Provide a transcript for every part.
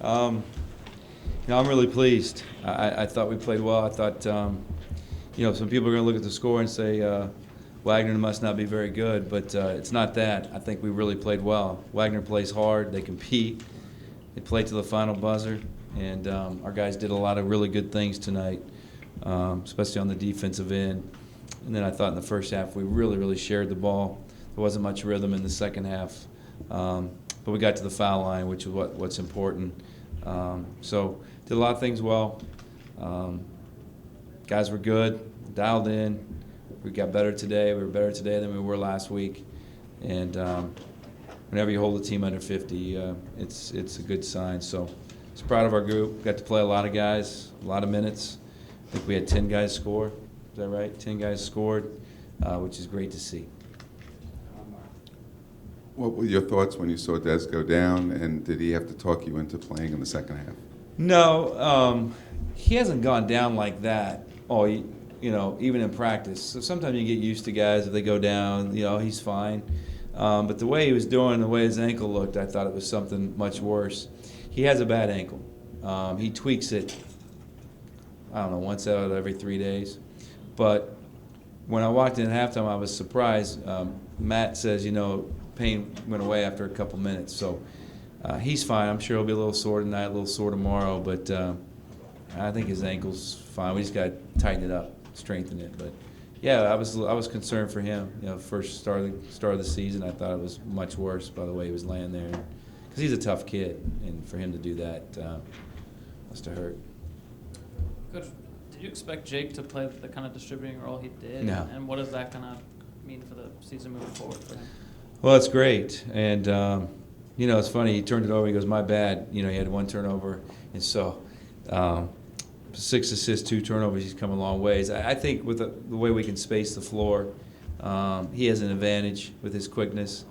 I'm really pleased. I thought we played well. I thought, some people are going to look at the score and say Wagner must not be very good, but it's not that. I think we really played well. Wagner plays hard. They compete. They play to the final buzzer, and our guys did a lot of really good things tonight, especially on the defensive end. And then I thought in the first half we really, really shared the ball. There wasn't much rhythm in the second half, but we got to the foul line, which is what's important. So did a lot of things well. Guys were good, dialed in. We got better today. We were better today than we were last week. And whenever you hold a team under 50, it's a good sign. So I was proud of our group. Got to play a lot of guys, a lot of minutes. I think we had 10 guys score. Is that right? 10 guys scored, which is great to see. What were your thoughts when you saw Des go down, and did he have to talk you into playing in the second half? No, he hasn't gone down like that. Even in practice. So sometimes you get used to guys if they go down. He's fine. But the way he was doing, the way his ankle looked, I thought it was something much worse. He has a bad ankle. He tweaks it. I don't know, once out of every 3 days. But when I walked in at halftime, I was surprised. Matt says, pain went away after a couple minutes. So he's fine. I'm sure he'll be a little sore tonight, a little sore tomorrow. But I think his ankle's fine. We just got to tighten it up, strengthen it. But yeah, I was concerned for him. First start of the season, I thought it was much worse by the way he was laying there, because he's a tough kid, and for him to do that must have hurt. Coach, did you expect Jake to play the kind of distributing role he did? No. And what does that kind of mean for the season moving forward for him? Well, it's great, and it's funny. He turned it over. He goes, "My bad." He had one turnover, and so 6 assists, 2 turnovers. He's come a long ways. I think with the way we can space the floor, he has an advantage with his quickness.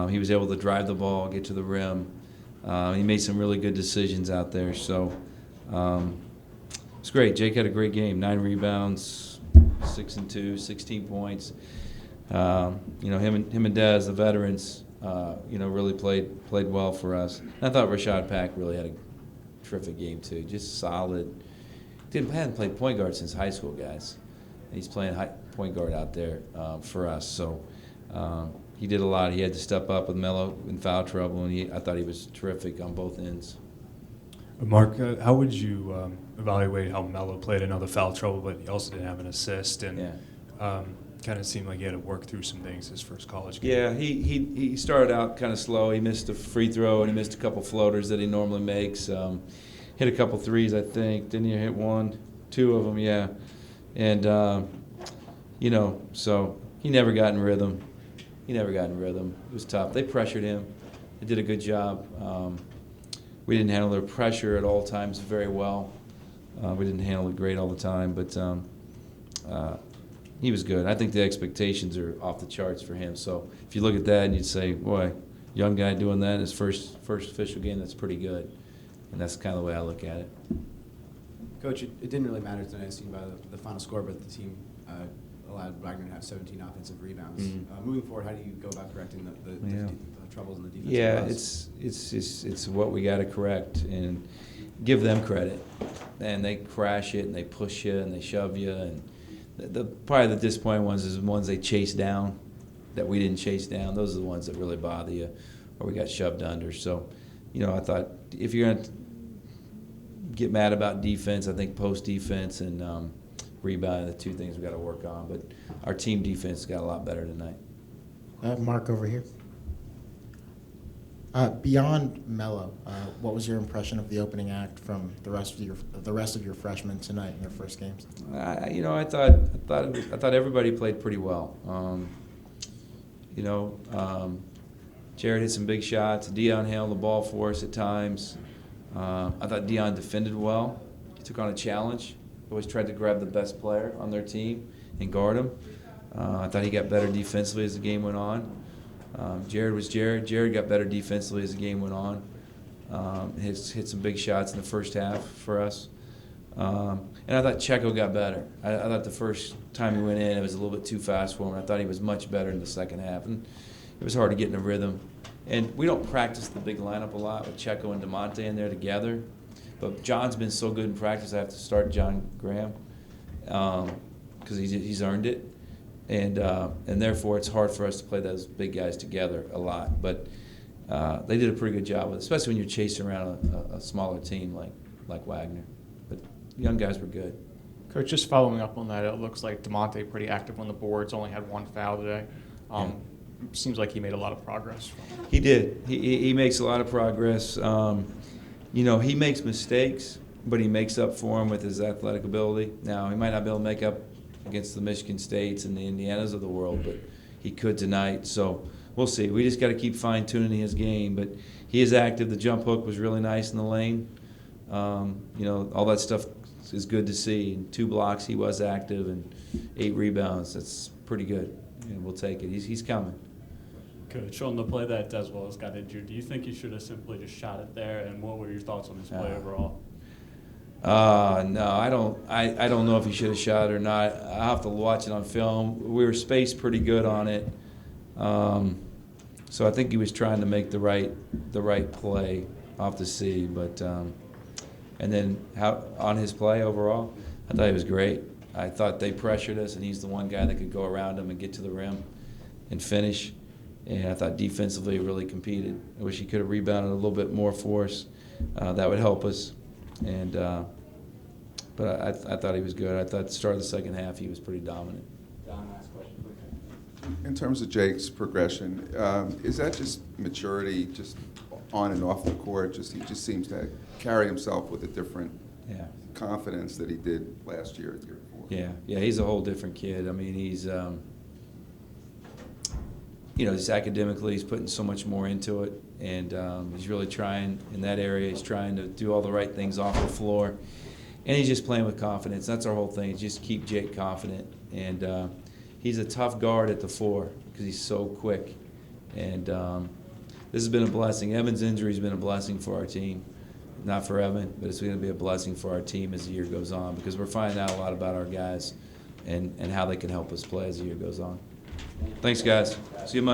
He was able to drive the ball, get to the rim. He made some really good decisions out there. So it's great. Jake had a great game. 9 rebounds, 6 and 2, 16 points. Him and Dez, the veterans, really played well for us. And I thought Rashad Pack really had a terrific game too. Just solid. Hadn't played point guard since high school, guys. He's playing point guard out there for us. So he did a lot. He had to step up with Melo in foul trouble, and I thought he was terrific on both ends. Mark, how would you evaluate how Melo played? I know the foul trouble, but he also didn't have an assist, and kind of seemed like he had to work through some things his first college game. Yeah, he started out kind of slow. He missed a free throw, and he missed a couple floaters that he normally makes. Hit a couple threes, I think. Didn't he hit 1, 2 of them? Yeah. And, so he never got in rhythm. It was tough. They pressured him. They did a good job. We didn't handle their pressure at all times very well. We didn't handle it great all the time, but he was good. I think the expectations are off the charts for him. So if you look at that and you'd say, boy, young guy doing that in his first official game, that's pretty good. And that's kind of the way I look at it. Coach, it didn't really matter tonight, seen by the final score, but the team allowed Wagner to have 17 offensive rebounds. Mm-hmm. Moving forward, how do you go about correcting the troubles in the defense? Yeah, it's what we got to correct and give them credit. And they crash it and they push you and they shove you. And probably the disappointing ones is the ones they chase down that we didn't chase down. Those are the ones that really bother you, or we got shoved under. So, I thought if you're going to get mad about defense, I think post defense and rebounding, the two things we got to work on. But our team defense got a lot better tonight. Mark over here. Beyond Melo, what was your impression of the opening act from the rest of your freshmen tonight in their first games? I thought everybody played pretty well. Jared hit some big shots. Dion handled the ball for us at times. I thought Dion defended well. He took on a challenge. Always tried to grab the best player on their team and guard him. I thought he got better defensively as the game went on. Jared was Jared. Jared got better defensively as the game went on. Hit some big shots in the first half for us. And I thought Checo got better. I thought the first time he went in, it was a little bit too fast for him. I thought he was much better in the second half. And it was hard to get in a rhythm And we don't practice the big lineup a lot with Checo and DeMonte in there together. But John's been so good in practice, I have to start John Graham because he's earned it. And therefore, it's hard for us to play those big guys together a lot. But they did a pretty good job with it, especially when you're chasing around a smaller team like Wagner. But young guys were good. Coach, just following up on that, it looks like DeMonte pretty active on the boards, only had 1 foul today. Seems like he made a lot of progress. He did. He makes a lot of progress. He makes mistakes, but he makes up for them with his athletic ability. Now, he might not be able to make up against the Michigan States and the Indianas of the world, but he could tonight. So we'll see. We just got to keep fine-tuning his game. But he is active. The jump hook was really nice in the lane. All that stuff is good to see. And 2 blocks, he was active, and 8 rebounds. That's pretty good. We'll take it. He's coming. Coach, on the play that Deswells got injured, do you think he should have simply just shot it there? And what were your thoughts on his play overall? No, I don't know if he should have shot it or not. I'll have to watch it on film. We were spaced pretty good on it, so I think he was trying to make the right play. I'll have to see, but and then on his play overall, I thought he was great. I thought they pressured us, and he's the one guy that could go around them and get to the rim and finish. And I thought defensively he really competed. I wish he could have rebounded a little bit more for us. That would help us. And but I thought he was good. I thought at the start of the second half he was pretty dominant. Don, last question, please. In terms of Jake's progression, is that just maturity, just on and off the court? He just seems to carry himself with a different confidence that he did last year, the year before. Yeah, he's a whole different kid. I mean, he's just academically, he's putting so much more into it, and he's really trying in that area. He's trying to do all the right things off the floor, and he's just playing with confidence. That's our whole thing, is just keep Jake confident. And he's a tough guard at the 4 because he's so quick. And this has been a blessing. Evan's injury has been a blessing for our team. Not for Evan, but it's going to be a blessing for our team as the year goes on, because we're finding out a lot about our guys and how they can help us play as the year goes on. Thanks, guys. See you Monday.